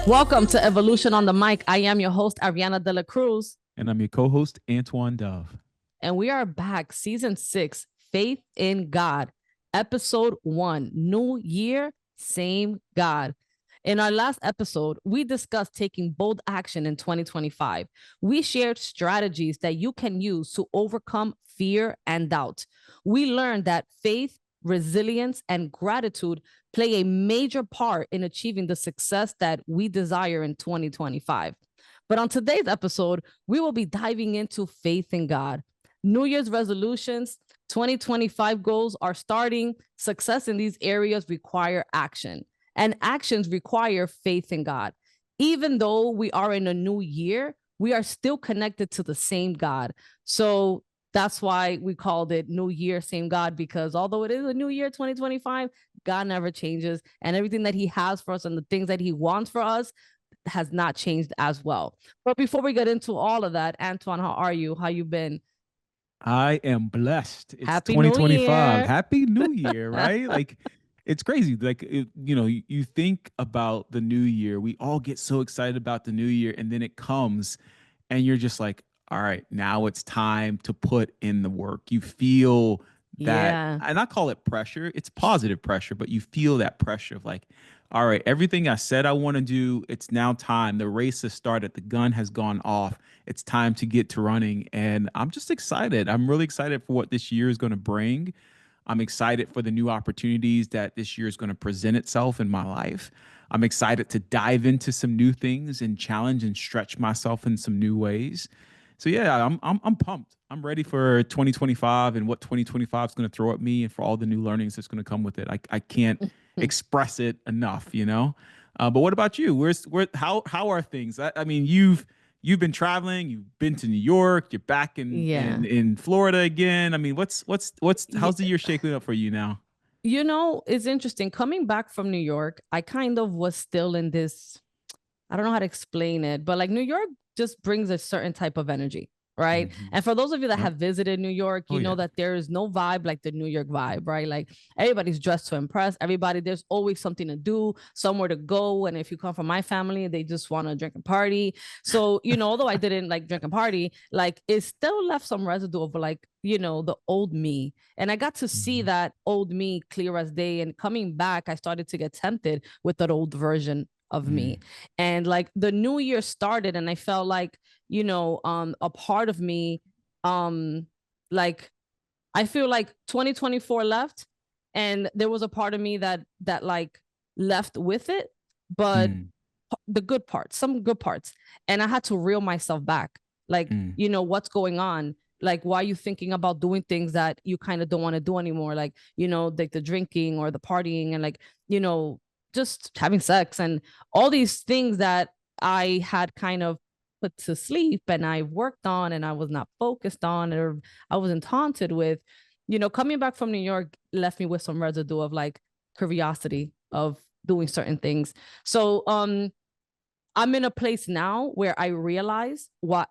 Welcome to Evolution on the Mic. I am your host, Ariana de la Cruz. And I'm your co-host, Antoine Dove. And we are back, season 6, Faith in God, episode 1, New Year, Same God. In our last episode, we discussed taking bold action in 2025. We shared strategies that you can use to overcome fear and doubt. We learned that faith, resilience, and gratitude play a major part in achieving the success that we desire in 2025. But on today's episode, we will be diving into faith in God. New Year's resolutions, 2025 goals are starting. Success in these areas require action, and actions require faith in God. Even though we are in a new year, we are still connected to the same God. So that's why we called it New Year, Same God, because although it is a new year, 2025, God never changes. And everything that he has for us and the things that he wants for us has not changed as well. But before we get into all of that, Antoine, how are you? How you been? I am blessed. It's Happy New 2025. Year. Happy New Year, right? Like, it's crazy. Like, you think about the new year. We all get so excited about the new year, and then it comes, and you're just like, all right, now it's time to put in the work. You feel that, Yeah. and I call it pressure. It's positive pressure, but you feel that pressure of like, all right, everything I said I want to do, it's now time. The race has started. The gun has gone off. It's time to get to running. And I'm just excited. I'm really excited for what this year is going to bring. I'm excited for the new opportunities that this year is going to present itself in my life. I'm excited to dive into some new things and challenge and stretch myself in some new ways. So yeah, I'm pumped. I'm ready for 2025 and what 2025 is going to throw at me and for all the new learnings that's going to come with it. I can't express it enough. But what about you? How are things? I mean, you've been traveling, you've been to New York, you're back in Yeah. in Florida again. I mean, what's Yeah. how's the year shaping up for you now? It's interesting. Coming back from New York, I kind of was still in this, I don't know how to explain it, but like New York just brings a certain type of energy, right? Hmm. And for those of you that Yep. have visited New York, Oh you know yeah. that there is no vibe like the New York vibe, right? Like everybody's dressed to impress everybody. There's always something to do, somewhere to go. And if you come from my family, they just want to drink and party. So, although I didn't like drink and party, like it still left some residue of like, the old me. And I got to see Mhm. that old me clear as day. And coming back, I started to get tempted with that old version of me. Mm. And like the new year started and I felt like, a part of me, um, like I feel like 2024 left and there was a part of me that like left with it, but Mm. the good parts, some good parts. And I had to reel myself back. Like, Mm. what's going on? Like, why are you thinking about doing things that you kind of don't want to do anymore? Like, like the drinking or the partying and like, just having sex and all these things that I had kind of put to sleep and I worked on and I was not focused on or I wasn't taunted with. Coming back from New York left me with some residue of like curiosity of doing certain things. So I'm in a place now where I realize what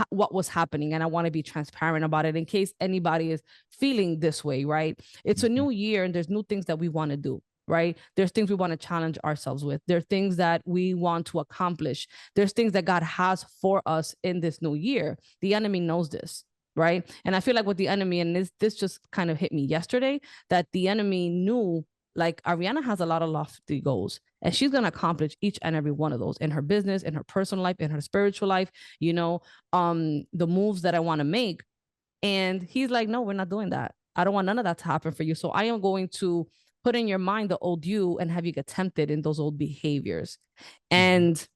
was happening and I want to be transparent about it in case anybody is feeling this way, right? It's a Mhm. new year and there's new things that we want to do, right? There's things we want to challenge ourselves with. There's things that we want to accomplish. There's things that God has for us in this new year. The enemy knows this, right? And I feel like with the enemy, and this just kind of hit me yesterday, that the enemy knew like Ariana has a lot of lofty goals and she's going to accomplish each and every one of those in her business, in her personal life, in her spiritual life, the moves that I want to make. And he's like, no, we're not doing that. I don't want none of that to happen for you. So I am going to put in your mind the old you and have you get tempted in those old behaviors. Mhm. And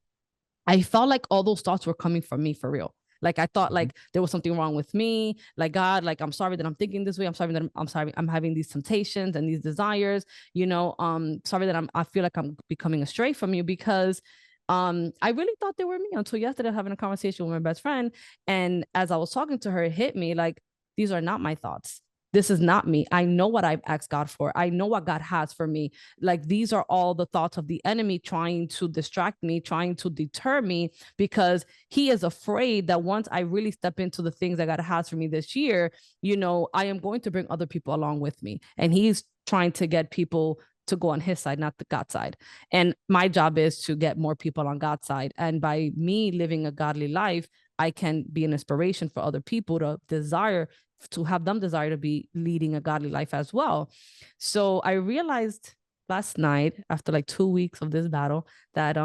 I felt like all those thoughts were coming from me for real. Like I thought Mhm. like there was something wrong with me. Like God, like I'm sorry that I'm thinking this way. I'm sorry I'm having these temptations and these desires. Sorry that I feel like I'm becoming astray from you because I really thought they were me until yesterday having a conversation with my best friend. And as I was talking to her, it hit me like these are not my thoughts. This is not me. I know what I've asked God for. I know what God has for me. Like these are all the thoughts of the enemy trying to distract me, trying to deter me, because he is afraid that once I really step into the things that God has for me this year, I am going to bring other people along with me. And he's trying to get people to go on his side, not the God side. And my job is to get more people on God's side. And by me living a godly life, I can be an inspiration for other people to have them desire to be leading a godly life as well. So I realized last night, after like 2 weeks of this battle, that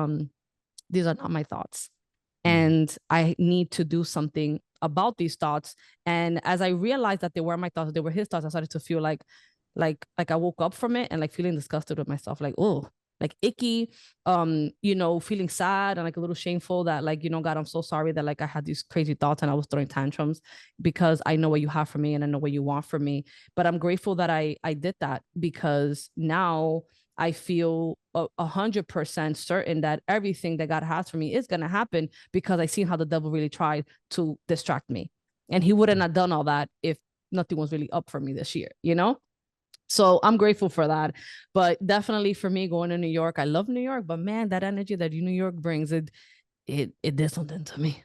these are not my thoughts. And I need to do something about these thoughts. And as I realized that they were my thoughts, they were his thoughts, I started to feel like I woke up from it and like feeling disgusted with myself, like, oh, like icky, feeling sad and like a little shameful that like, God, I'm so sorry that like I had these crazy thoughts and I was throwing tantrums, because I know what you have for me and I know what you want for me. But I'm grateful that I did that, because now I feel 100% certain that everything that God has for me is going to happen, because I seen how the devil really tried to distract me. And he wouldn't have done all that if nothing was really up for me this year. So I'm grateful for that. But definitely for me, going to New York, I love New York, but man, that energy that New York brings, it did something to me,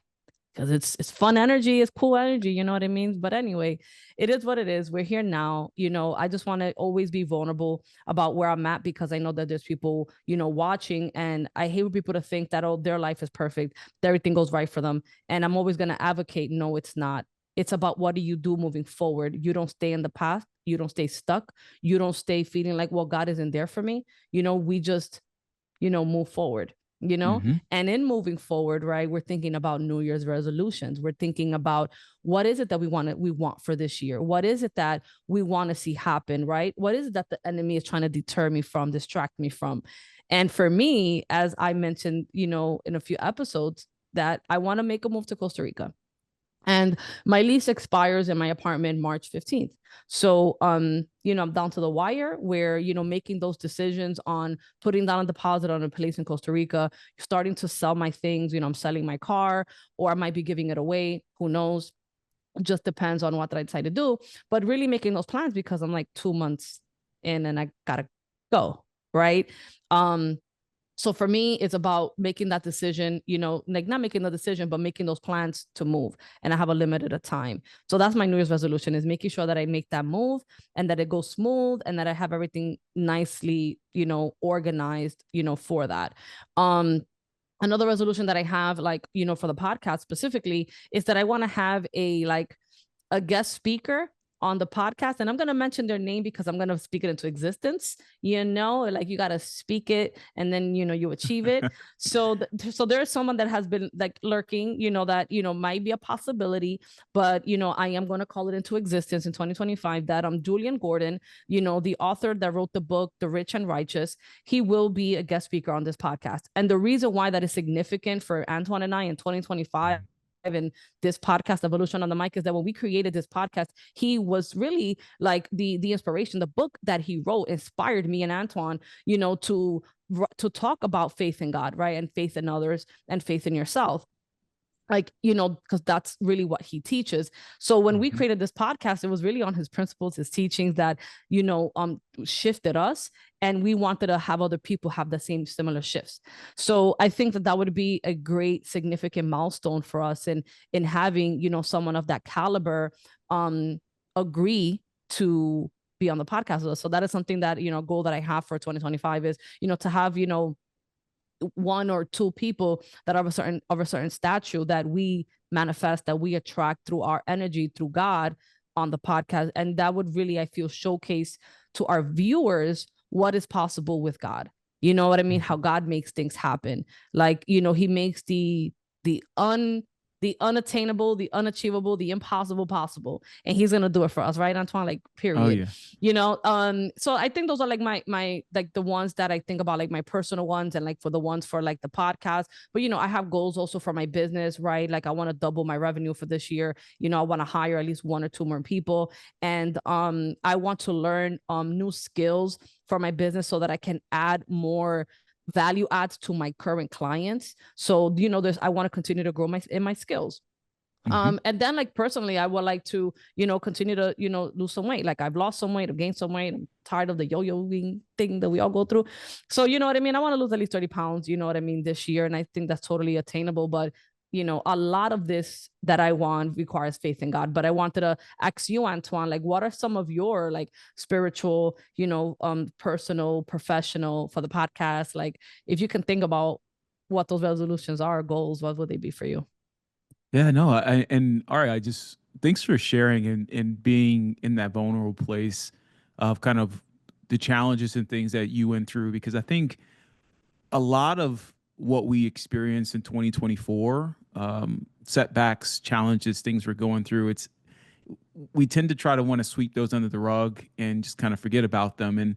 because it's fun energy, it's cool energy, you know what I mean? But anyway, it is what it is. We're here now. I just want to always be vulnerable about where I'm at, because I know that there's people, watching, and I hate for people to think that, oh, their life is perfect, that everything goes right for them. And I'm always going to advocate, no, it's not. It's about what do you do moving forward. You don't stay in the past. You don't stay stuck. You don't stay feeling like, well, God isn't there for me. We just, move forward. Mm-hmm. And in moving forward, right, we're thinking about New Year's resolutions. We're thinking about what is it that we want for this year? What is it that we want to see happen, right? What is it that the enemy is trying to deter me from, distract me from? And for me, as I mentioned, in a few episodes, that I want to make a move to Costa Rica. And my lease expires in my apartment March 15th. So I'm down to the wire where, making those decisions on putting down a deposit on a place in Costa Rica, starting to sell my things. I'm selling my car, or I might be giving it away. Who knows? Just depends on what I decide to do. But really making those plans, because I'm like 2 months in and I gotta go. Right. So for me, it's about making that decision, like not making the decision, but making those plans to move. And I have a limited time. So that's my New Year's resolution, is making sure that I make that move and that it goes smooth and that I have everything nicely, organized, for that. Another resolution that I have, like, for the podcast specifically, is that I want to have a guest speaker on the podcast. And I'm going to mention their name because I'm going to speak it into existence. Like you got to speak it and then, you achieve it. So there's someone that has been like lurking, that, might be a possibility, but, I am going to call it into existence in 2025, that Julian Gordon, the author that wrote the book, The Rich and Righteous, he will be a guest speaker on this podcast. And the reason why that is significant for Antoine and I in 2025 and this podcast Evolution on the Mic is that when we created this podcast, he was really like the inspiration. The book that he wrote inspired me and Antoine, to talk about faith in God, right, and faith in others and faith in yourself, like, because that's really what he teaches. So when we created this podcast, it was really on his principles, his teachings that, shifted us. And we wanted to have other people have the same similar shifts. So I think that would be a great significant milestone for us in having, someone of that caliber agree to be on the podcast with us. So that is something that, goal that I have for 2025 is, to have, one or two people that are of a certain stature that we manifest, that we attract through our energy, through God, on the podcast. And that would really, I feel, showcase to our viewers what is possible with God. You know what I mean? How God makes things happen. Like, he makes the unattainable, the unachievable, the impossible possible. And he's gonna do it for us, right, Antoine? Like, period. Oh yeah. So I think those are like my like the ones that I think about, like my personal ones, and like for the ones for like the podcast. But I have goals also for my business, right? Like I want to double my revenue for this year. I want to hire at least one or two more people. And I want to learn new skills for my business so that I can add more value adds to my current clients. So, I want to continue to grow my skills. And then like personally, I would like to, continue to, lose some weight. Like I've lost some weight, I've gained some weight. I'm tired of the yo-yoing thing that we all go through. So, you know what I mean? I want to lose at least 30 pounds, you know what I mean, this year. And I think that's totally attainable, but a lot of this that I want requires faith in God. But I wanted to ask you, Antoine, like, what are some of your like spiritual, personal, professional for the podcast? Like, if you can think about what those resolutions are, goals, what would they be for you? Yeah, no, and all right, I just thanks for sharing and being in that vulnerable place of kind of the challenges and things that you went through, because I think a lot of what we experienced in 2024, setbacks, challenges, things we're going through, we tend to try to want to sweep those under the rug and just kind of forget about them. And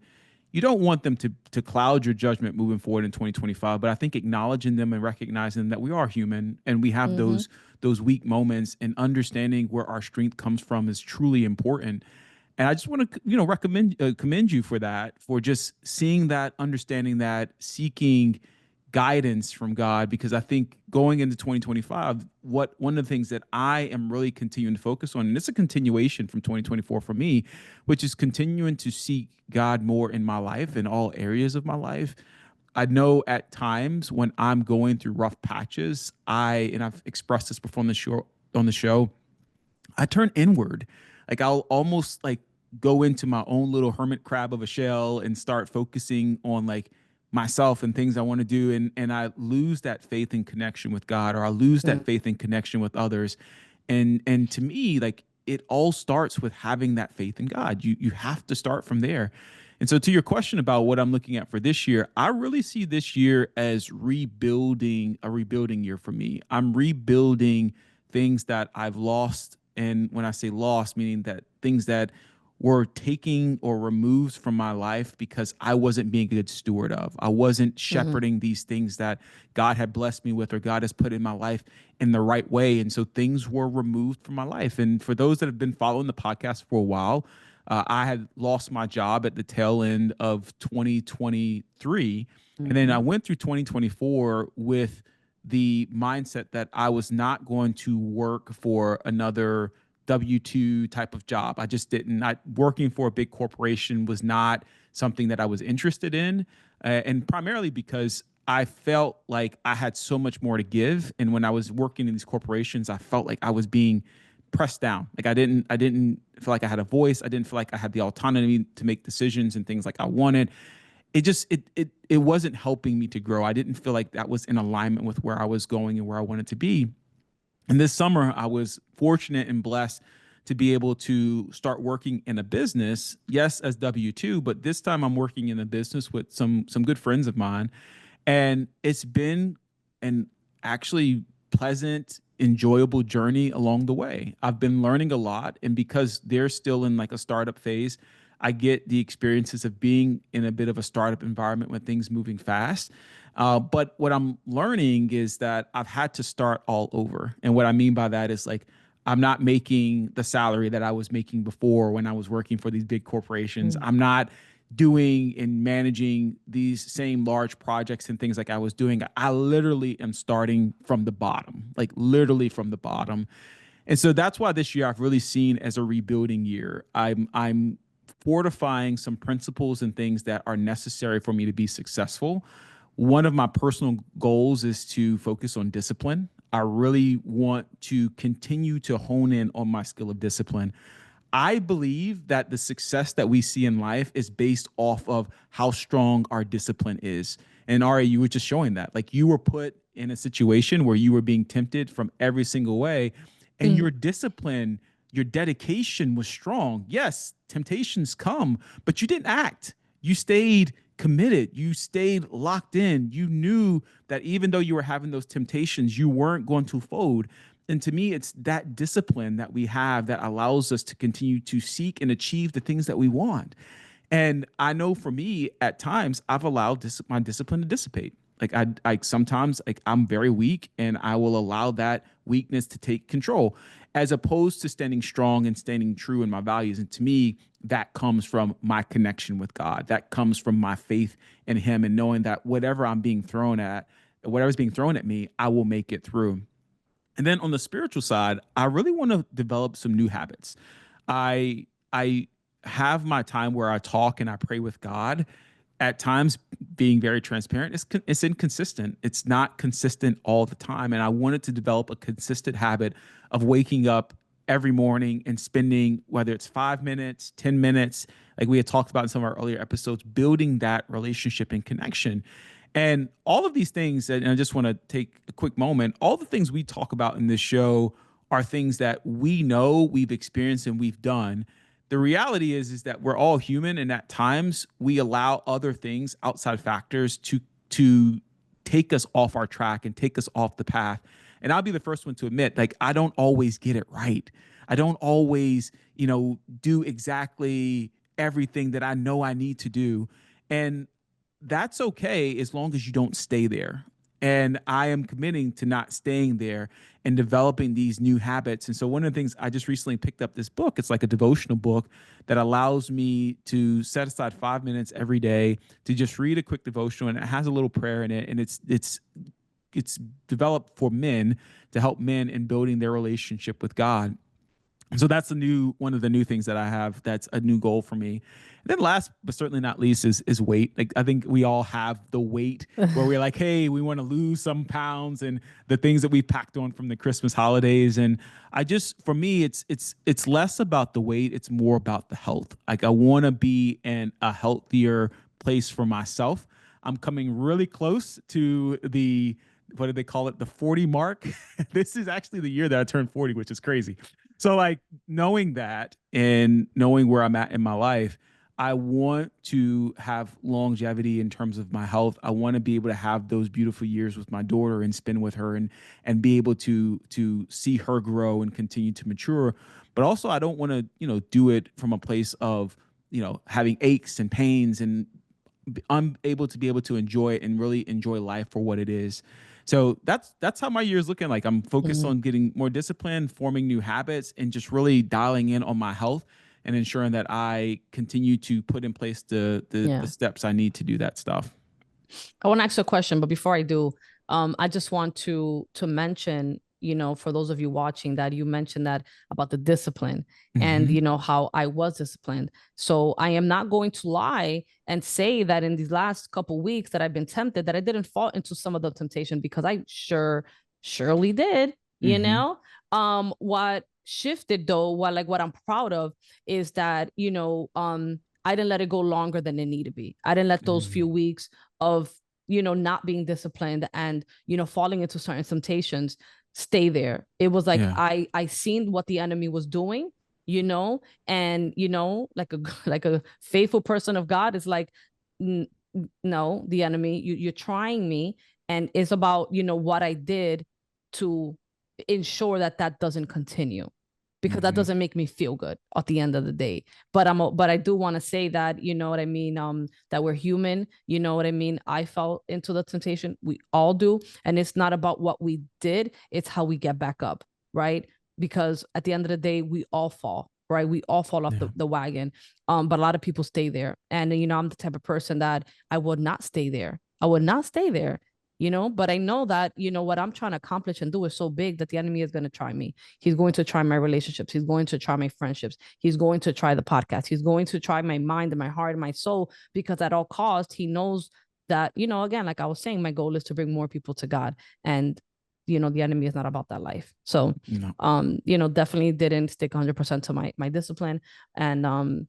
you don't want them to cloud your judgment moving forward in 2025. But I think acknowledging them and recognizing that we are human and we have Mm-hmm. those weak moments, and understanding where our strength comes from is truly important. And I just want to, recommend commend you for that, for just seeing that, understanding that, seeking guidance from God, because I think going into 2025, one of the things that I am really continuing to focus on, and it's a continuation from 2024 for me, which is continuing to seek God more in my life, in all areas of my life. I know at times when I'm going through rough patches, and I've expressed this before on the show, I turn inward. Like I'll almost like go into my own little hermit crab of a shell and start focusing on like myself and things I want to do, and I lose that faith and connection with God, or I lose that faith and connection with others. And to me, like, it all starts with having that faith in God. You have to start from there. And so to your question about what I'm looking at for this year, I really see this year as a rebuilding year for me. I'm rebuilding things that I've lost. And when I say lost, meaning that things that were taking or removed from my life because I wasn't being a good steward of. I wasn't Mm-hmm. shepherding these things that God had blessed me with or God has put in my life in the right way. And so things were removed from my life. And for those that have been following the podcast for a while, I had lost my job at the tail end of 2023. And then I Mm-hmm. went through 2024 with the mindset that I was not going to work for another W-2 type of job. I just didn't. Working for a big corporation was not something that I was interested in, and primarily because I felt like I had so much more to give. And when I was working in these corporations, I felt like I was being pressed down. Like I didn't feel like I had a voice. I didn't feel like I had the autonomy to make decisions and things like I wanted. It wasn't helping me to grow. I didn't feel like that was in alignment with where I was going and where I wanted to be. And this summer, I was fortunate and blessed to be able to start working in a business, yes, as W-2, but this time I'm working in a business with some good friends of mine. And it's been an actually pleasant, enjoyable journey along the way. I've been learning a lot. And because they're still in like a startup phase, I get the experiences of being in a bit of a startup environment when things moving fast. But what I'm learning is that I've had to start all over. And what I mean by that is like, I'm not making the salary that I was making before when I was working for these big corporations. I'm not doing and managing these same large projects and things like I was doing. I literally am starting from the bottom, like literally from the bottom. And so that's why this year I've really seen as a rebuilding year. I'm fortifying some principles and things that are necessary for me to be successful. One of my personal goals is to focus on discipline. I really want to continue to hone in on my skill of discipline. I believe that the success that we see in life is based off of how strong our discipline is. And Ari, you were just showing that. Like, you were put in a situation where you were being tempted from every single way, and Mm-hmm. your discipline, your dedication was strong. Yes, temptations come, but you didn't act. You stayed committed. You stayed locked in. You knew that even though you were having those temptations, you weren't going to fold. And to me, it's that discipline that we have that allows us to continue to seek and achieve the things that we want. And I know for me, at times, I've allowed my discipline to dissipate. Like, I sometimes, like, I'm very weak, and I will allow that weakness to take control, as opposed to standing strong and standing true in my values. And to me, that comes from my connection with God. That comes from my faith in Him, and knowing that whatever's being thrown at me, I will make it through. And then on the spiritual side, I really want to develop some new habits. I have my time where I talk and I pray with God. at times, being very transparent, it's inconsistent. It's not consistent all the time. And I wanted to develop a consistent habit of waking up every morning and spending, whether it's 5 minutes, 10 minutes, like we had talked about in some of our earlier episodes, building that relationship and connection. And all of these things, and I just want to take a quick moment, all the things we talk about in this show are things that we know, we've experienced, and we've done. The reality is that we're all human, and at times we allow other things, outside factors, to take us off our track and take us off the path. And I'll be the first one to admit, like, I don't always get it right. I don't always, do exactly everything that I know I need to do. And that's okay as long as you don't stay there. And I am committing to not staying there and developing these new habits. And so one of the things, I just recently picked up this book. It's like a devotional book that allows me to set aside 5 minutes every day to just read a quick devotional, and it has a little prayer in it. And it's developed for men to help men in building their relationship with God. So that's one of the new things that I have. That's a new goal for me. And then last but certainly not least is weight. Like, I think we all have the weight where we're like, hey, we want to lose some pounds, and the things that we packed on from the Christmas holidays. And for me, it's less about the weight. It's more about the health. Like, I want to be in a healthier place for myself. I'm coming really close to what do they call it? The 40 mark. This is actually the year that I turned 40, which is crazy. So, like, knowing that and knowing where I'm at in my life, I want to have longevity in terms of my health. I want to be able to have those beautiful years with my daughter and spend with her, and be able to see her grow and continue to mature. But also, I don't want to, do it from a place of, having aches and pains, and I'm able to be able to enjoy it and really enjoy life for what it is. So that's how my year is looking like. I'm focused Mhm. on getting more disciplined, forming new habits, and just really dialing in on my health and ensuring that I continue to put in place the Yeah. steps I need to do that stuff. I want to ask you a question, but before I do, I just want to mention, for those of you watching, that you mentioned that about the discipline, and Mm-hmm. how I was disciplined. So I am not going to lie and say that in these last couple weeks that I've been tempted, that I didn't fall into some of the temptation, because I surely did. Mm-hmm. What shifted though, what I'm proud of, is that I didn't let it go longer than it needed to be. I didn't let those few weeks of not being disciplined and falling into certain temptations stay there. It was like Yeah. I seen what the enemy was doing, and like a like a faithful person of God is like, no, the enemy, you're trying me, and it's about what I did to ensure that that doesn't continue, because that Mm-hmm. doesn't make me feel good at the end of the day. But I do want to say that, what I mean, that we're human. You know what I mean? I fell into the temptation. We all do. And it's not about what we did, it's how we get back up, right? Because at the end of the day, we all fall, right? We all fall off Yeah. the wagon. But a lot of people stay there. And I'm the type of person that I would not stay there. I would not stay there. But I know that, what I'm trying to accomplish and do is so big that the enemy is going to try me. He's going to try my relationships. He's going to try my friendships. He's going to try the podcast. He's going to try my mind and my heart and my soul, because at all costs, he knows that, again, like I was saying, my goal is to bring more people to God. And, the enemy is not about that life. So, No. definitely didn't stick 100% to my discipline. And,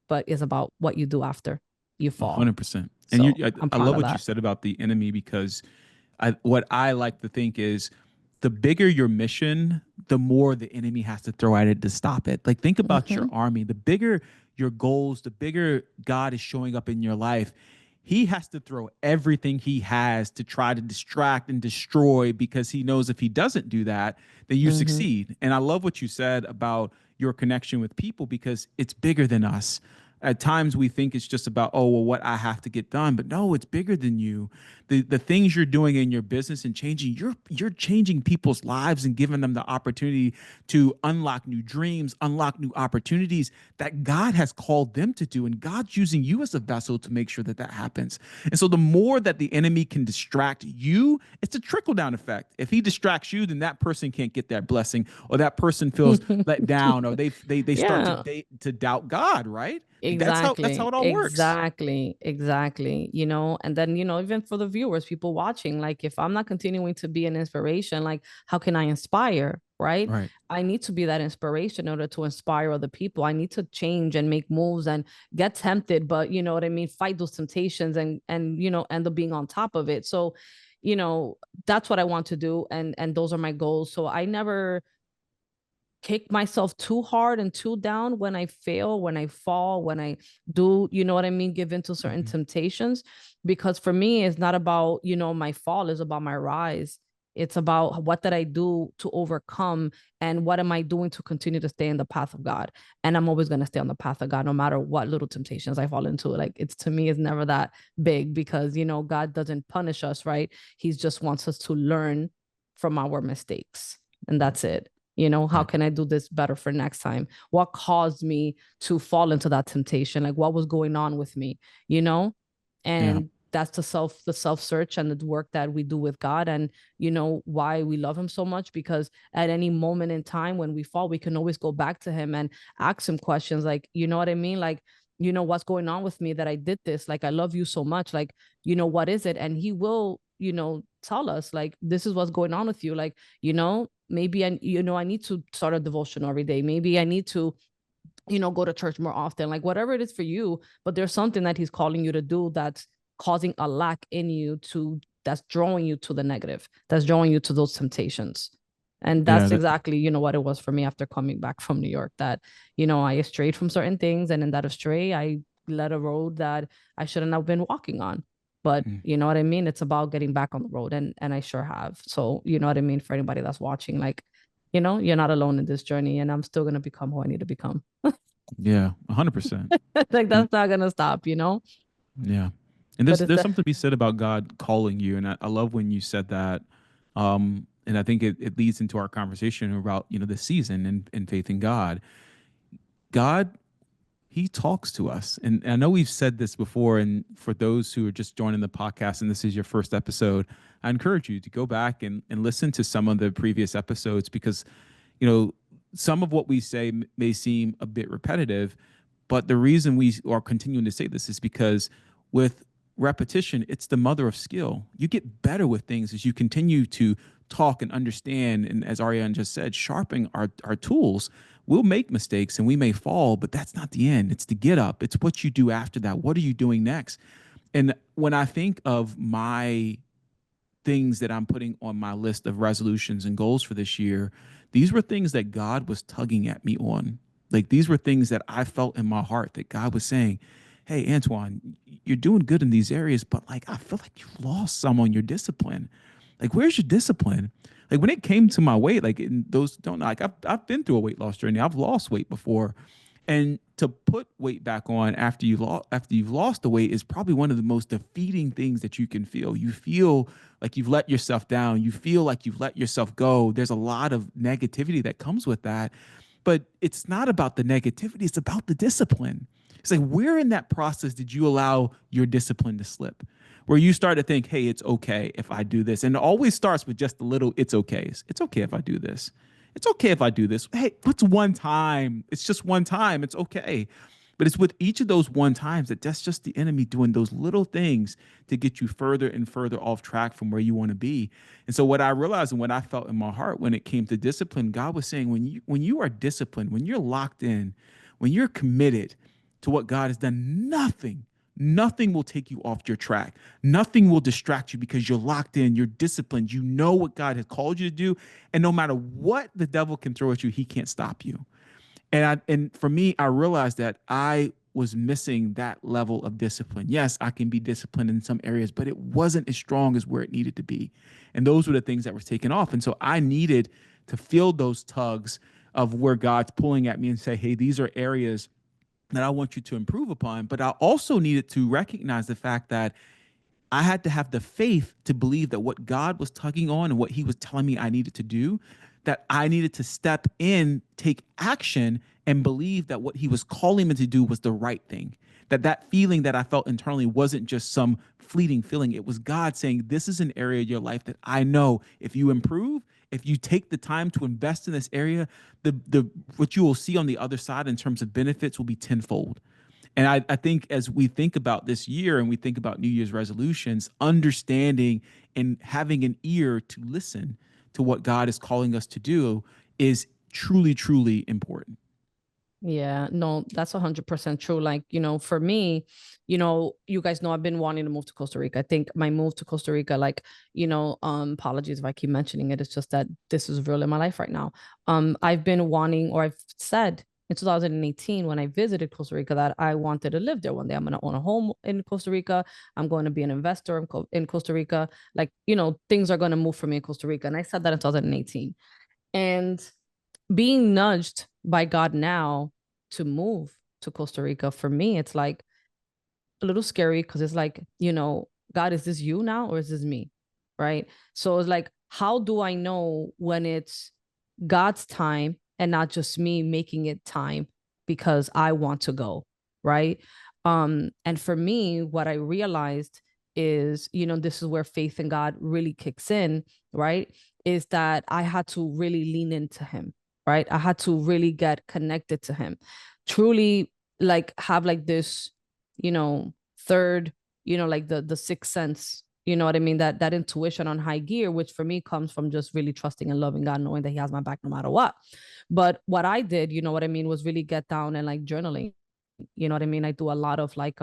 but it's about what you do after you fall. 100%. And So I'm I proud love of what you that. said about the enemy, because what I like to think is, the bigger your mission, the more the enemy has to throw at it to stop it. Like, think about your Mm-hmm. army. The bigger your goals, the bigger God is showing up in your life. He has to throw everything he has to try to distract and destroy, because he knows if he doesn't do that, then you Mm-hmm. succeed. And I love what you said about your connection with people, because it's bigger than us. At times we think it's just about, oh, well, what I have to get done, but no, it's bigger than you. The things you're doing in your business and changing, you're changing people's lives and giving them the opportunity to unlock new dreams, unlock new opportunities that God has called them to do, and God's using you as a vessel to make sure that that happens. And so the more that the enemy can distract you, it's a trickle down effect. If he distracts you, then that person can't get that blessing, or that person feels let down, or they start Yeah. to doubt God, right? Like that's how Exactly, it all works. exactly, exactly. And then, even for the viewers, people watching, like if I'm not continuing to be an inspiration, like how can I inspire, right? Right. I need to be that inspiration in order to inspire other people. I need to change and make moves and get tempted, but you know what I mean, fight those temptations and end up being on top of it. So, that's what I want to do, and those are my goals. So I never kick myself too hard and too down when I fail, when I fall, when I do, you know what I mean, give into certain Mhm. temptations. Because for me, it's not about, my fall, it's about my rise. It's about what did I do to overcome and what am I doing to continue to stay in the path of God. And I'm always going to stay on the path of God no matter what little temptations I fall into. Like it's to me, it's never that big because, God doesn't punish us, right? He just wants us to learn from our mistakes. And that's it. How Right. can I do this better for next time? What caused me to fall into that temptation? Like what was going on with me, you know? Yeah. And that's the self search and the work that we do with God, and why we love him so much, because at any moment in time when we fall, we can always go back to him and ask him questions, like, you know what I mean? Like, what's going on with me that I did this? Like, I love you so much. Like, what is it? And he will, tell us, like, this is what's going on with you. Like, maybe I need to start a devotion every day. Maybe I need to, go to church more often, like whatever it is for you. But there's something that he's calling you to do that's causing a lack in you, that's drawing you to the negative, that's drawing you to those temptations. And Yeah. that's exactly, what it was for me after coming back from New York, that, I strayed from certain things. And in that astray, I led a road that I shouldn't have been walking on. But Mm. you know what I mean? It's about getting back on the road. And I sure have. So, you know what I mean? For anybody that's watching, like, you're not alone in this journey, and I'm still going to become who I need to become. Yeah. 100%. Like And that's not gonna stop. yeah. And But there's it's there's the something to be said about God calling you. And I love when you said that. And I think it leads into our conversation about, the season and faith in God. God, he talks to us. And I know we've said this before. And for those who are just joining the podcast and this is your first episode, I encourage you to go back and listen to some of the previous episodes because, you know, some of what we say may seem a bit repetitive, but the reason we are continuing to say this is because with repetition, it's the mother of skill. You get better with things as you continue to talk and understand. And as Ariane just said, sharpening our tools. We'll make mistakes and we may fall, but that's not the end. It's the get up. It's what you do after that. What are you doing next? And when I think of my things that I'm putting on my list of resolutions and goals for this year, these were things that God was tugging at me on. Like these were things that I felt in my heart that God was saying, "Hey, Antoine, you're doing good in these areas, but like I feel like you've lost some on your discipline. Like, where's your discipline?" Like when it came to my weight, like in those don't like I've been through a weight loss journey. I've lost weight before, and to put weight back on after you've lost the weight is probably one of the most defeating things that you can feel. You feel like you've let yourself down. You feel like you've let yourself go. There's a lot of negativity that comes with that. But it's not about the negativity, it's about the discipline. It's like, where in that process did you allow your discipline to slip? Where you start to think, hey, it's okay if I do this. And it always starts with just a little it's okay. It's okay if I do this. It's okay if I do this. Hey, what's one time? It's just one time. It's okay. But it's with each of those one times that's just the enemy doing those little things to get you further and further off track from where you want to be. And so what I realized and what I felt in my heart when it came to discipline, God was saying when you are disciplined, when you're locked in, when you're committed to what God has done, nothing will take you off your track. Nothing will distract you because you're locked in, you're disciplined, you know what God has called you to do, and no matter what the devil can throw at you, he can't stop you. And for me, I realized that I was missing that level of discipline. Yes, I can be disciplined in some areas, but it wasn't as strong as where it needed to be. And those were the things that were taken off. And so I needed to feel those tugs of where God's pulling at me and say, hey, these are areas that I want you to improve upon. But I also needed to recognize the fact that I had to have the faith to believe that what God was tugging on and what he was telling me I needed to do, that I needed to step in, take action, and believe that what he was calling me to do was the right thing. That feeling that I felt internally wasn't just some fleeting feeling. It was God saying, this is an area of your life that I know if you improve, if you take the time to invest in this area, the what you will see on the other side in terms of benefits will be tenfold. And I think as we think about this year and we think about New Year's resolutions, understanding and having an ear to listen to what God is calling us to do is truly, truly important. Yeah, no, that's 100% true. Like, for me, you guys know I've been wanting to move to Costa Rica. I think my move to Costa Rica, like, apologies if I keep mentioning it. It's just that this is real in my life right now. I've been wanting, or I've said in 2018 when I visited Costa Rica that I wanted to live there one day. I'm going to own a home in Costa Rica. I'm going to be an investor in Costa Rica. Like, things are going to move for me in Costa Rica. And I said that in 2018. And being nudged by God now to move to Costa Rica, for me, it's like a little scary because it's like, God, is this you now or is this me? Right. So it's like, how do I know when it's God's time and not just me making it time because I want to go? Right. And for me, what I realized is, this is where faith in God really kicks in, right? Is that I had to really lean into him, right? I had to really get connected to him, truly like have like this, third, like the sixth sense, you know what I mean? That intuition on high gear, which for me comes from just really trusting and loving God, knowing that he has my back no matter what. But what I did, you know what I mean, was really get down and like journaling. You know what I mean? I do a lot of like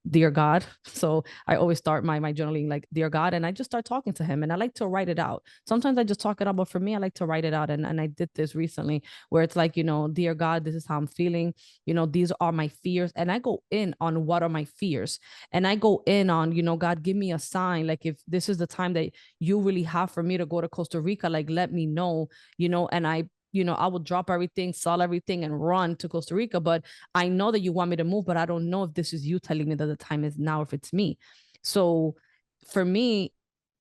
dear God. So I always start my journaling like dear God, and I just start talking to him and I like to write it out. Sometimes I just talk it out, but for me, I like to write it out. And I did this recently where it's like, dear God, this is how I'm feeling. These are my fears. And I go in on what are my fears. And I go in on, God, give me a sign. Like if this is the time that you really have for me to go to Costa Rica, like let me know, and I will drop everything, sell everything, and run to Costa Rica. But I know that you want me to move, but I don't know if this is you telling me that the time is now, if it's me. So for me,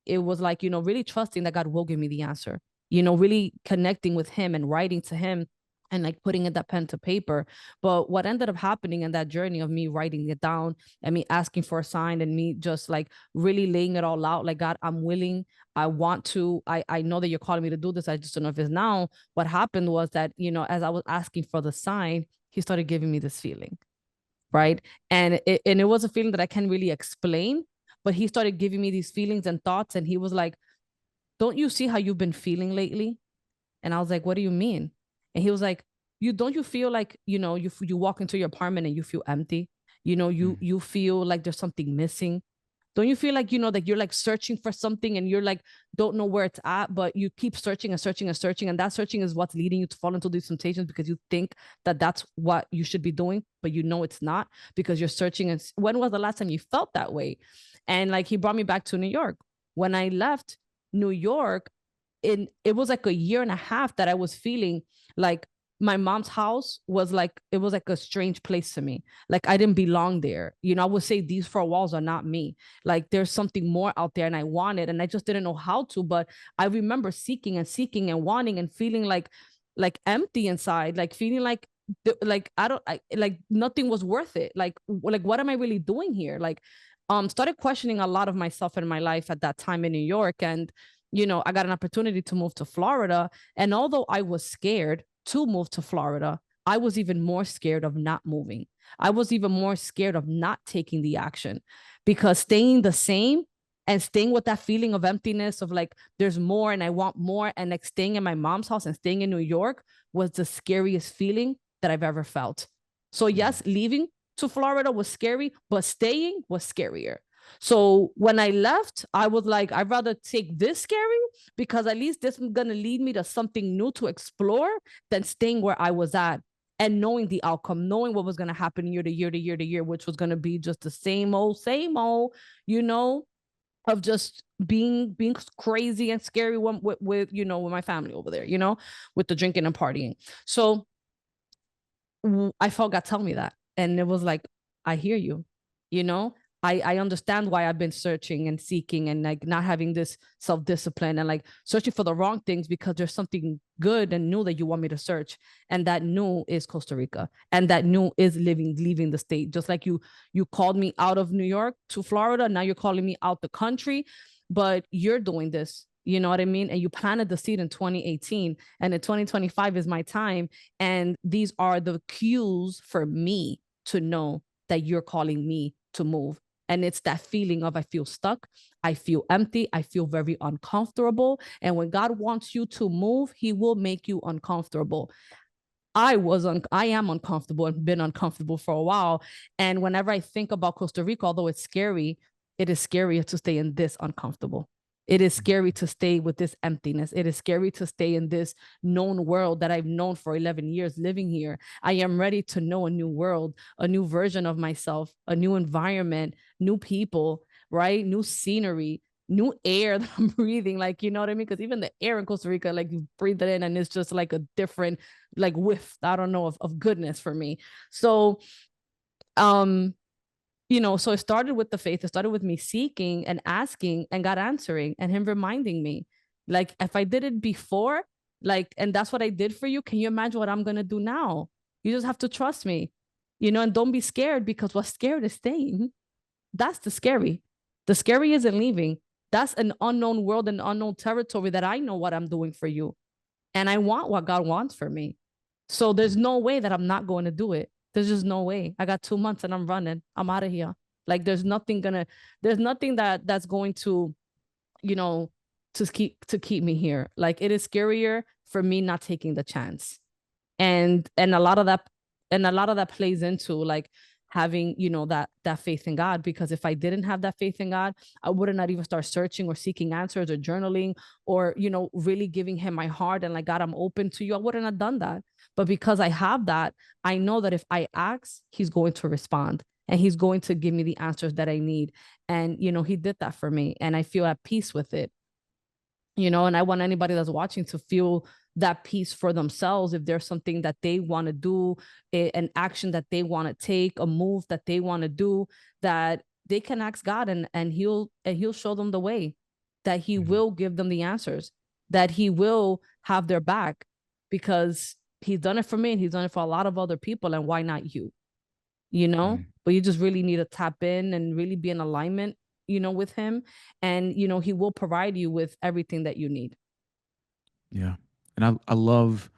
it was like, really trusting that God will give me the answer, really connecting with him and writing to him and like putting in that pen to paper. But what ended up happening in that journey of me writing it down and me asking for a sign and me just like really laying it all out, like, God, I'm willing. I want to, I know that you're calling me to do this. I just don't know if it's now. What happened was that, as I was asking for the sign, he started giving me this feeling, right? And it was a feeling that I can't really explain, but he started giving me these feelings and thoughts, and he was like, don't you see how you've been feeling lately? And I was like, what do you mean? And he was like, you don't you feel like, you walk into your apartment and you feel empty? You feel like there's something missing. Don't you feel like, that you're like searching for something and you're like, don't know where it's at, but you keep searching and searching and searching. And that searching is what's leading you to fall into these temptations because you think that that's what you should be doing, but it's not because you're searching. And when was the last time you felt that way? And like, he brought me back to New York. When I left New York, it was like a year and a half that I was feeling like my mom's house was like, it was like a strange place to me. Like I didn't belong there. I would say these four walls are not me. Like there's something more out there and I want it and I just didn't know how to. But I remember seeking and wanting and feeling like empty inside, like feeling like like nothing was worth it. Like what am I really doing here? Like started questioning a lot of myself in my life at that time in New York. And I got an opportunity to move to Florida. And although I was scared to move to Florida, I was even more scared of not moving. I was even more scared of not taking the action because staying the same and staying with that feeling of emptiness of like, there's more and I want more. And like staying in my mom's house and staying in New York was the scariest feeling that I've ever felt. So, yes, leaving to Florida was scary, but staying was scarier. So when I left, I was like, I'd rather take this scary because at least this is going to lead me to something new to explore than staying where I was at and knowing the outcome, knowing what was going to happen year to year to year to year, which was going to be just the same old, of just being crazy and scary with with my family over there, with the drinking and partying. So I felt God tell me that. And it was like, I hear you, you know, I understand why I've been searching and seeking and like not having this self-discipline and like searching for the wrong things because there's something good and new that you want me to search. And that new is Costa Rica. And that new is leaving the state. Just like you called me out of New York to Florida. Now you're calling me out the country, but you're doing this. You know what I mean? And you planted the seed in 2018 and in 2025 is my time. And these are the cues for me to know that you're calling me to move. And it's that feeling of I feel stuck, I feel empty, I feel very uncomfortable. And when God wants you to move, he will make you uncomfortable. I am uncomfortable and been uncomfortable for a while. And whenever I think about Costa Rica, although it's scary, it is scarier to stay in this uncomfortable. It is scary to stay with this emptiness. It is scary to stay in this known world that I've known for 11 years living here. I am ready to know a new world, a new version of myself, a new environment, new people, right? New scenery, new air that I'm breathing. Like, you know what I mean? Because even the air in Costa Rica, like you breathe it in and it's just like a different like whiff, I don't know, of goodness for me. So um so it started with the faith. It started with me seeking and asking and God answering and him reminding me, like, if I did it before, like, and that's what I did for you, can you imagine what I'm gonna do now? You just have to trust me, and don't be scared, because what's scared is staying. That's the scary. The scary isn't leaving. That's an unknown world and unknown territory that I know what I'm doing for you. And I want what God wants for me. So there's no way that I'm not going to do it. There's just no way. I got 2 months and I'm running. I'm out of here. Like there's nothing that's going to, you know, to keep me here. Like it is scarier for me not taking the chance. And a lot of that plays into like having that faith in God, because if I didn't have that faith in God, I would not even start searching or seeking answers or journaling or really giving him my heart and like, God, I'm open to you. I wouldn't have done that. But because I have that, I know that if I ask, he's going to respond and he's going to give me the answers that I need. And he did that for me and I feel at peace with it. And I want anybody that's watching to feel that peace for themselves. If there's something that they want to do, an action that they want to take, a move that they want to do, that they can ask God, and he'll show them the way, that he Mhm. will give them the answers, that he will have their back, because he's done it for me and he's done it for a lot of other people. And why not you? Mhm. But you just really need to tap in and really be in alignment, with him. And, he will provide you with everything that you need. Yeah. And I love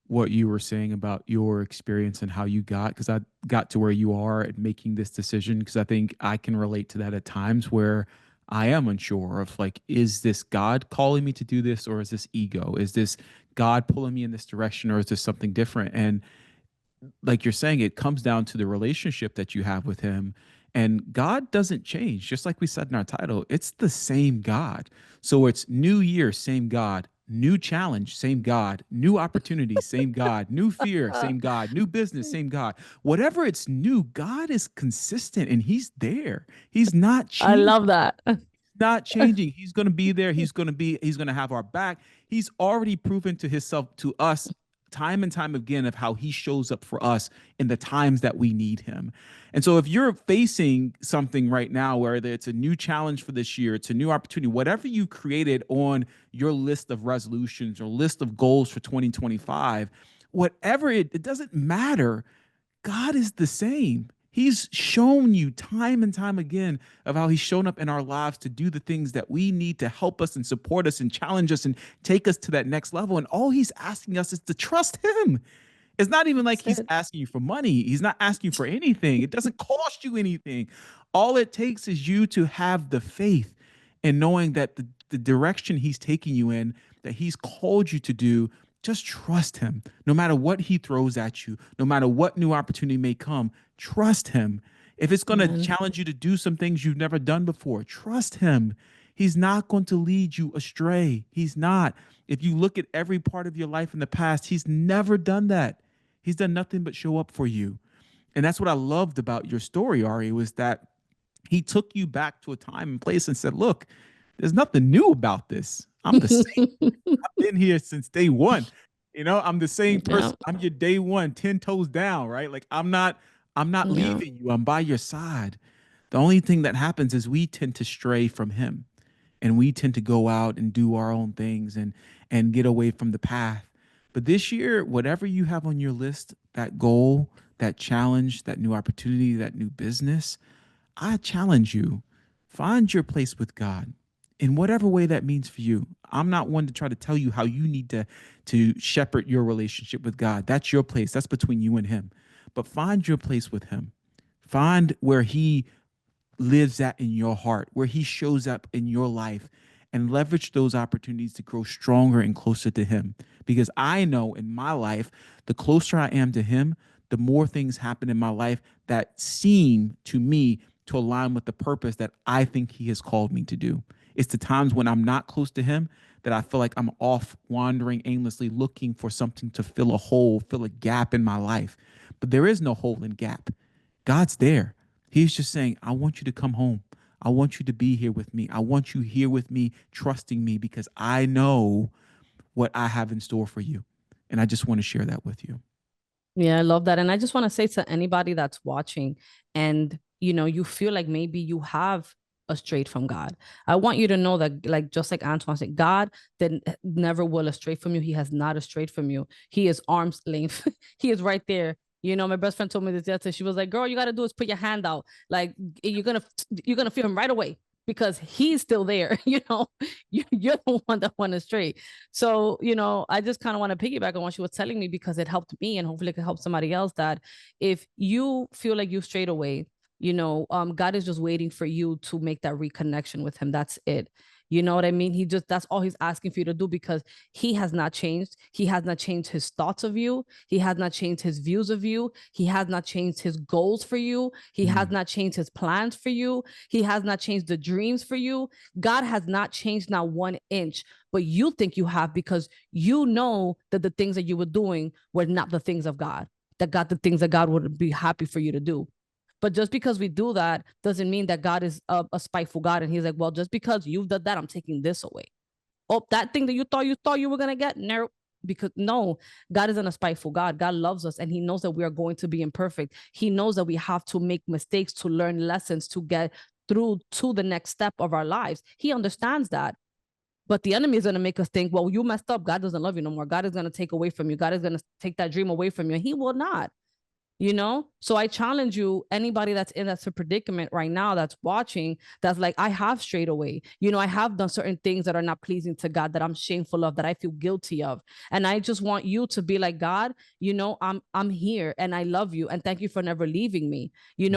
what you were saying about your experience and how you got, because I got to where you are at making this decision, because I think I can relate to that at times where I am unsure of like, is this God calling me to do this, or is this ego? Is this God pulling me in this direction, or is this something different? And like you're saying, it comes down to the relationship that you have with him. And God doesn't change. Just like we said in our title, it's the same God. So it's new year, same God, new challenge, same God, new opportunity, same God, new fear, same God, new business, same God. Whatever it's new, God is consistent and he's there. He's not I changing, love that. not changing. He's going to be there. He's going to have our back. He's already proven to himself, to us, time and time again, of how he shows up for us in the times that we need him. And so if you're facing something right now, whether it's a new challenge for this year, it's a new opportunity, whatever you created on your list of resolutions or list of goals for 2025, whatever it doesn't matter. God is the same. He's shown you time and time again of how he's shown up in our lives to do the things that we need to help us and support us and challenge us and take us to that next level. And all he's asking us is to trust him. It's not even like That's he's it. asking you for money. He's not asking for anything. It doesn't cost you anything. All it takes is you to have the faith and knowing that the direction he's taking you in, that he's called you to do, just trust him. No matter what he throws at you, no matter what new opportunity may come, trust him. If it's going to Amen. challenge you to do some things you've never done before, trust him. He's not going to lead you astray. He's not. If you look at every part of your life in the past, he's never done that. He's done nothing but show up for you. And that's what I loved about your story, Ari, was that he took you back to a time and place and said, look, there's nothing new about this. I'm the same. I've been here since day one. I'm the same Yeah. person. I'm your day one, 10 toes down, right? Like I'm not Yeah. leaving you. I'm by your side. The only thing that happens is we tend to stray from him and we tend to go out and do our own things and get away from the path. But this year, whatever you have on your list, that goal, that challenge, that new opportunity, that new business, I challenge you, find your place with God in whatever way that means for you. I'm not one to try to tell you how you need to shepherd your relationship with God. That's your place. That's between you and him. but find your place with him. Find where he lives at in your heart, where he shows up in your life, and leverage those opportunities to grow stronger and closer to him. Because I know in my life, the closer I am to him, the more things happen in my life that seem to me to align with the purpose that I think he has called me to do. It's the times when I'm not close to him that I feel like I'm off wandering aimlessly looking for something to fill a hole, fill a gap in my life. But there is no hole and gap. God's there. He's just saying, I want you to come home. I want you to be here with me. I want you here with me, trusting me because I know what I have in store for you. And I just want to share that with you. Yeah, I love that. And I just want to say to anybody that's watching and, you feel like maybe you have strayed from God. I want you to know that, like, just like Antoine said, God that never will astray from you. He has not strayed from you. He is arm's length. He is right there. My best friend told me this yesterday. She was like, girl, you got to do is put your hand out. Like you're going to feel him right away because he's still there. You're the one that went astray. So, I just kind of want to piggyback on what she was telling me because it helped me and hopefully it can help somebody else that if you feel like you strayed away, God is just waiting for you to make that reconnection with him. That's it. You know what I mean? That's all he's asking for you to do because he has not changed. He has not changed his thoughts of you. He has not changed his views of you. He has not changed his goals for you. He has not changed his plans for you. He has not changed the dreams for you. God has not changed not 1 inch, but you think you have because you know that the things that you were doing were not the things of God, the things that God would be happy for you to do. But just because we do that doesn't mean that God is a spiteful God. And he's like, well, just because you've done that, I'm taking this away. Oh, that thing that you thought you were going to get? No, because no, God isn't a spiteful God. God loves us and he knows that we are going to be imperfect. He knows that we have to make mistakes to learn lessons to get through to the next step of our lives. He understands that. But the enemy is going to make us think, well, you messed up. God doesn't love you no more. God is going to take away from you. God is going to take that dream away from you. He will not. So I challenge you, anybody that's in that predicament right now that's watching, that's like, I have strayed away. I have done certain things that are not pleasing to God, that I'm shameful of, that I feel guilty of. And I just want you to be like, God, I'm here and I love you and thank you for never leaving me.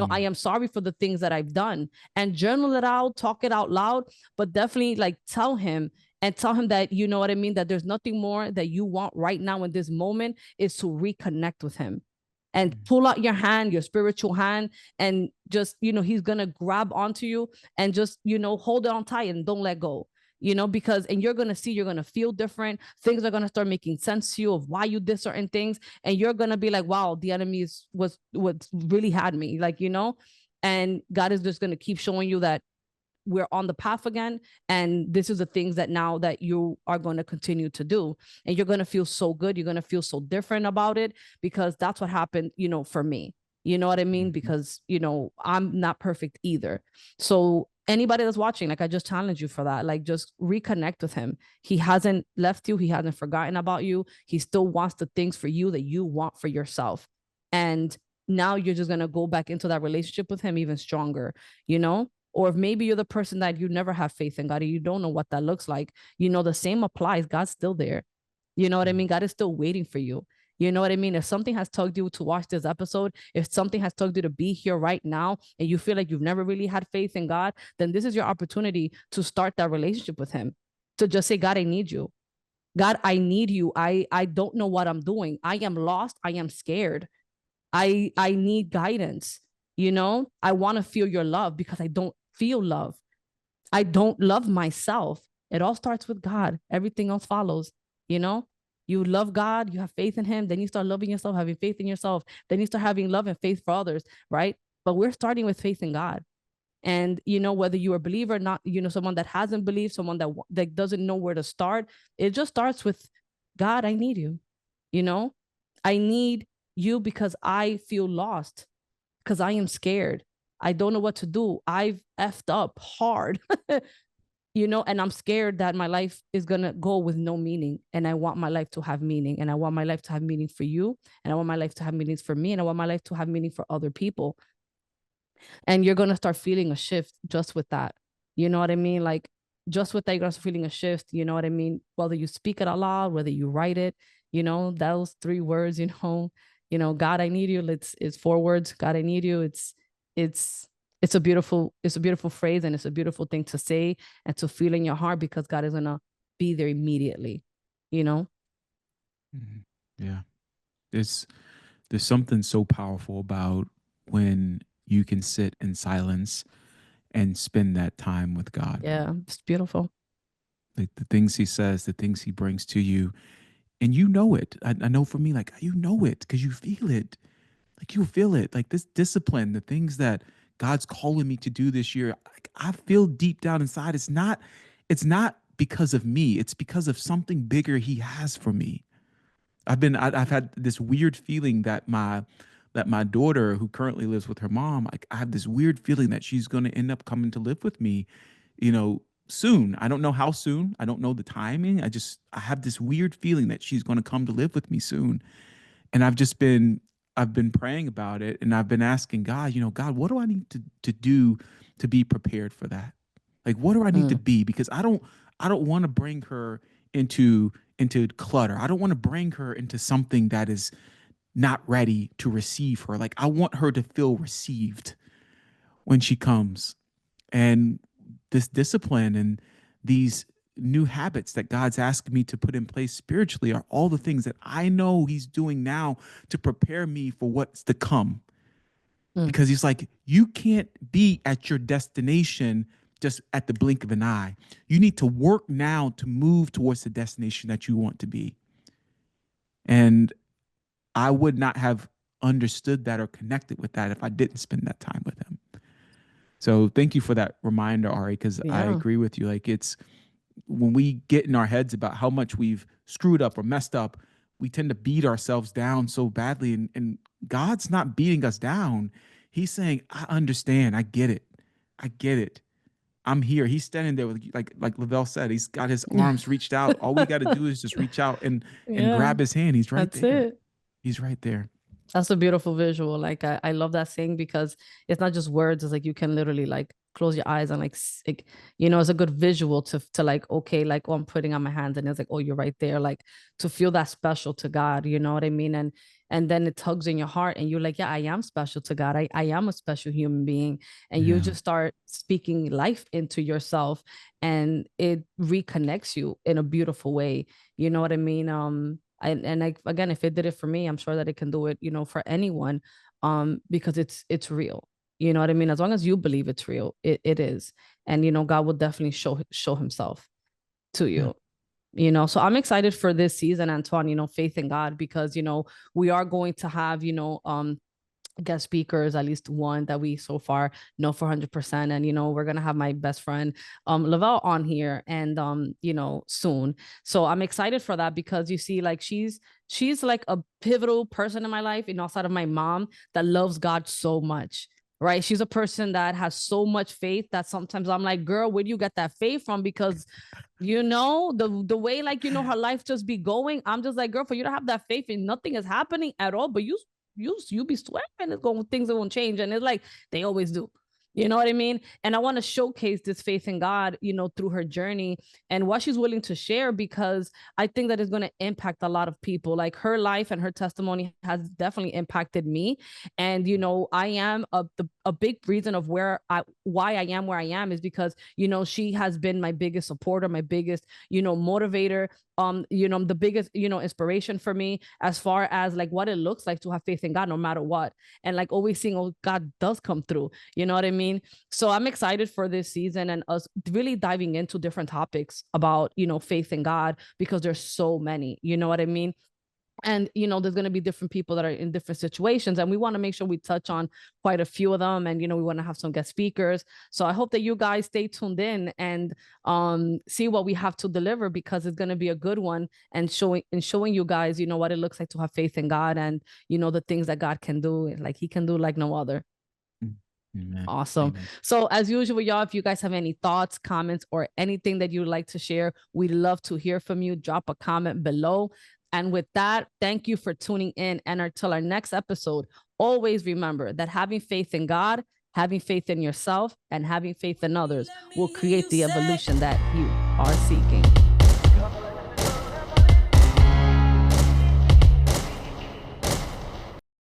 I am sorry for the things that I've done, and journal it out, talk it out loud, but definitely like tell him that, you know what I mean, that there's nothing more that you want right now in this moment is to reconnect with him and pull out your hand, your spiritual hand, and just, he's going to grab onto you and just, hold it on tight and don't let go, because, and you're going to feel different. Things are going to start making sense to you of why you did certain things. And you're going to be like, wow, the enemy was really had me, like, and God is just going to keep showing you that we're on the path again, and this is the things that now that you are going to continue to do, and you're going to feel so good, you're going to feel so different about it, because that's what happened, for me. You know what I mean? Because I'm not perfect either. So anybody that's watching, like, I just challenge you for that, like, just reconnect with him. He hasn't left you, he hasn't forgotten about you. He still wants the things for you that you want for yourself, and now you're just going to go back into that relationship with him even stronger. Or if maybe you're the person that you never have faith in God and you don't know what that looks like, the same applies. God's still there. You know what I mean? God is still waiting for you. You know what I mean? If something has tugged you to watch this episode, if something has tugged you to be here right now, and you feel like you've never really had faith in God, then this is your opportunity to start that relationship with him. To just say, God, I need you. God, I need you. I don't know what I'm doing. I am lost. I am scared. I need guidance. I want to feel your love because I don't feel love. I don't love myself. It all starts with God. Everything else follows. You know, you love God, you have faith in him, then you start loving yourself, having faith in yourself, then you start having love and faith for others, right? But we're starting with faith in God. And whether you're a believer or not, someone that hasn't believed, someone that doesn't know where to start, it just starts with, God, I need you. you know I need you because I feel lost, because I am scared. I don't know what to do. I've effed up hard. And I'm scared that my life is going to go with no meaning. And I want my life to have meaning. And I want my life to have meaning for you. And I want my life to have meanings for me. And I want my life to have meaning for other people. And you're going to start feeling a shift just with that. You know what I mean? Like, just with that, you're going to start feeling a shift. You know what I mean? Whether you speak it out loud, whether you write it, those 3 words, God, I need you. It's 4 words. God, I need you. It's it's a beautiful phrase, and it's a beautiful thing to say and to feel in your heart, because God is gonna be there immediately, you know? Mhm. Yeah. There's there's something so powerful about when you can sit in silence and spend that time with God. Yeah, it's beautiful. Like the things he says, the things he brings to you, and you know it. I know for me, like you know it because you feel it. Like you feel it. Like this discipline, the things that God's calling me to do this year, like, I feel deep down inside. It's not because of me. It's because of something bigger He has for me. I've had this weird feeling that my daughter, who currently lives with her mom, like I have this weird feeling that she's going to end up coming to live with me, you know, soon. I don't know how soon. I don't know the timing. I have this weird feeling that she's going to come to live with me soon. And I've been praying about it, and I've been asking God, God, what do I need to do to be prepared for that? Like what do I need to Mm, be? Because I don't want to bring her into clutter. I don't want to bring her into something that is not ready to receive her. Like I want her to feel received when she comes. And this discipline and these new habits that God's asking me to put in place spiritually are all the things that I know He's doing now to prepare me for what's to come. mm. Because He's like, you can't be at your destination just at the blink of an eye. You need to work now to move towards the destination that you want to be. And I would not have understood that or connected with that if I didn't spend that time with Him. So thank you for that reminder, Ari, because I Yeah. agree with you. Like it's when we get in our heads about how much we've screwed up or messed up, we tend to beat ourselves down so badly. And God's not beating us down. He's saying, I understand. I get it. I get it. I'm here. He's standing there with like Lavelle said, he's got his arms reached out. All we got to do is just reach out and Yeah, grab his hand. He's right that's there. it. He's right there. That's a beautiful visual. Like I love that saying, because it's not just words. It's like you can literally like close your eyes and like, it's a good visual to like, okay, like, oh, I'm putting on my hands, and it's like, oh, you're right there. Like to feel that special to God, you know what I mean? And then it tugs in your heart, and you're like, yeah, I am special to God. I am a special human being. And you Yeah. just start speaking life into yourself, and it reconnects you in a beautiful way. You know what I mean? Again, if it did it for me, I'm sure that it can do it, for anyone, because it's real. You know what I mean? As long as you believe it's real, it is. And God will definitely show himself to Yeah. you. So I'm excited for this season, Antoine, faith in God, because we are going to have, guest speakers, at least one that we so far know for 100%. And we're gonna have my best friend Lavelle on here, and soon. So I'm excited for that, because you see, like, she's like a pivotal person in my life, outside of my mom, that loves God so much. Right, she's a person that has so much faith that sometimes I'm like, girl, where do you get that faith from? Because the way, like, her life just be going, I'm just like, girl, for you to have that faith and nothing is happening at all, but you be swearing it's going, things won't change, and it's like they always do. You know what I mean? And I want to showcase this faith in God, through her journey and what she's willing to share, because I think that is going to impact a lot of people. Like, her life and her testimony has definitely impacted me. And I am a big reason of why I am where I am, is because she has been my biggest supporter, my biggest motivator, the biggest inspiration for me, as far as like what it looks like to have faith in God no matter what. And like always seeing, oh, God does come through. You know what I mean? So I'm excited for this season and us really diving into different topics about faith in God, because there's so many. You know what I mean? And there's going to be different people that are in different situations, and we want to make sure we touch on quite a few of them. And we want to have some guest speakers, so I hope that you guys stay tuned in and see what we have to deliver, because it's going to be a good one, and showing you guys what it looks like to have faith in God, and the things that God can do, like He can do like no other. Amen. Awesome. Amen. So as usual, y'all, if you guys have any thoughts, comments, or anything that you'd like to share, we'd love to hear from you. Drop a comment below. And with that, thank you for tuning in. And until our next episode, always remember that having faith in God, having faith in yourself, and having faith in others will create the evolution that you are seeking.